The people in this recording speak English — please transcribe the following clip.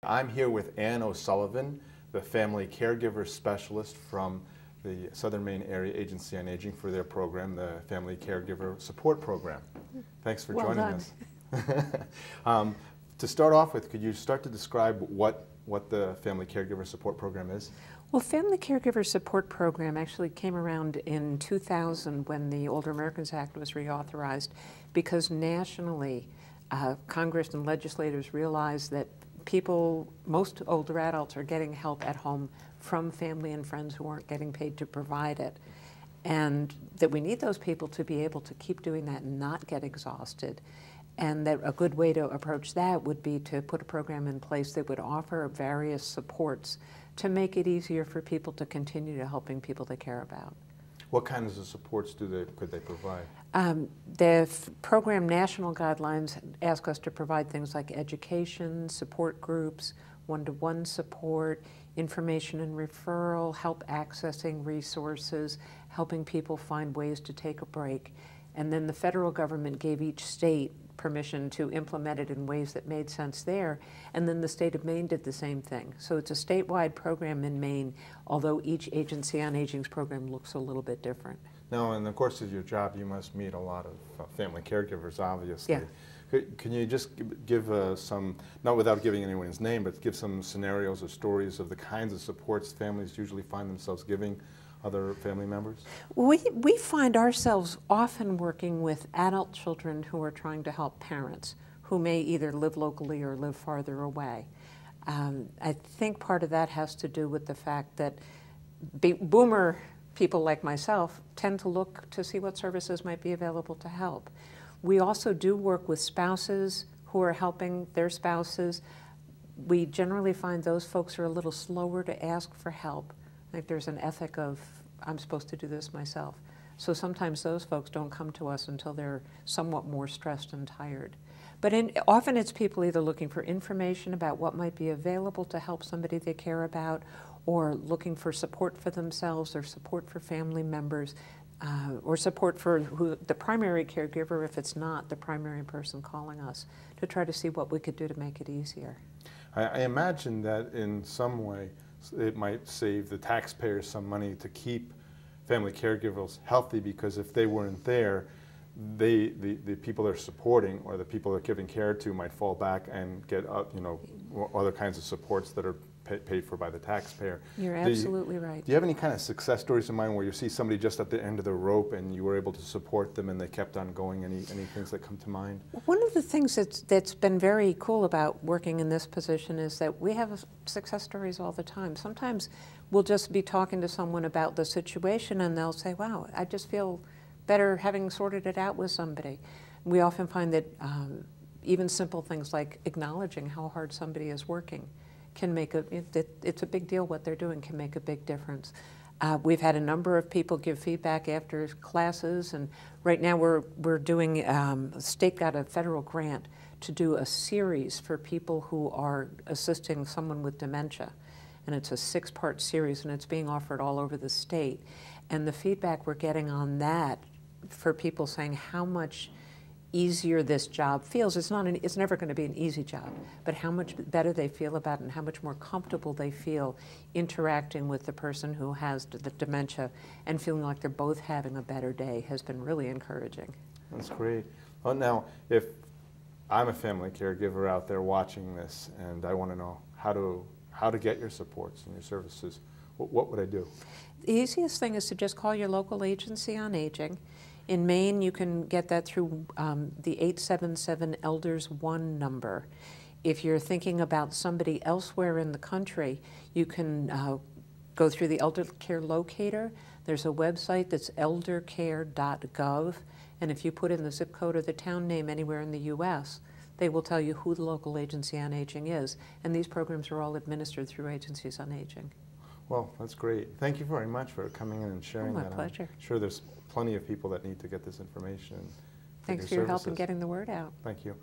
I'm here with Ann O'Sullivan, the Family Caregiver Specialist from the Southern Maine Agency on Aging for their program, the Family Caregiver Support Program. Thanks for joining us. To start off with, could you start to describe what the Family Caregiver Support Program is? Well, Family Caregiver Support Program actually came around in 2000 when the Older Americans Act was reauthorized, because nationally Congress and legislators realized that most older adults are getting help at home from family and friends who aren't getting paid to provide it. And that we need those people to be able to keep doing that and not get exhausted. And that a good way to approach that would be to put a program in place that would offer various supports to make it easier for people to continue to helping people they care about. What kinds of supports could they provide? The program national guidelines ask us to provide things like education, support groups, one-to-one support, information and referral, help accessing resources, helping people find ways to take a break. And then the federal government gave each state permission to implement it in ways that made sense there, and then the state of Maine did the same thing. So it's a statewide program in Maine, although each Agency on Aging's program looks a little bit different. Now, in the course of your job, you must meet a lot of family caregivers, obviously. Yeah. Can you just give some, not without giving anyone's name, but give some scenarios or stories of the kinds of supports families usually find themselves giving other family members? We find ourselves often working with adult children who are trying to help parents who may either live locally or live farther away. I think part of that has to do with the fact that boomer people like myself tend to look to see what services might be available to help. We also do work with spouses who are helping their spouses. We generally find those folks are a little slower to ask for help. Like there's an ethic of, I'm supposed to do this myself. So sometimes those folks don't come to us until they're somewhat more stressed and tired. But often it's people either looking for information about what might be available to help somebody they care about, or looking for support for themselves, or support for family members, or support for the primary caregiver if it's not the primary person calling us, to try to see what we could do to make it easier. I imagine that in some way it might save the taxpayers some money to keep family caregivers healthy, because if they weren't there, the people they're supporting or the people they're giving care to might fall back and get other kinds of supports that are paid for by the taxpayer. You're absolutely right. Do you have any kind of success stories in mind where you see somebody just at the end of the rope and you were able to support them and they kept on going? Any things that come to mind? One of the things that's been very cool about working in this position is that we have success stories all the time. Sometimes we'll just be talking to someone about the situation and they'll say, wow, I just feel better having sorted it out with somebody. We often find that even simple things like acknowledging how hard somebody is working can make it's a big deal. What they're doing can make a big difference. We've had a number of people give feedback after classes, and right now we're doing, the state got a federal grant to do a series for people who are assisting someone with dementia. And it's a 6-part series, and it's being offered all over the state. And the feedback we're getting on that, for people saying how much easier this job feels. It's never going to be an easy job, but how much better they feel about it and how much more comfortable they feel interacting with the person who has the dementia and feeling like they're both having a better day has been really encouraging. That's great. Well, now, if I'm a family caregiver out there watching this and I want to know how to get your supports and your services, what would I do? The easiest thing is to just call your local agency on aging. In Maine, you can get that through the 877 Elders 1 number. If you're thinking about somebody elsewhere in the country, you can go through the Elder Care Locator. There's a website that's eldercare.gov, and if you put in the zip code or the town name anywhere in the U.S., they will tell you who the local agency on aging is, and these programs are all administered through agencies on aging. Well, that's great. Thank you very much for coming in and sharing that. My pleasure. I'm sure there's plenty of people that need to get this information. Thanks for your help in getting the word out. Thank you.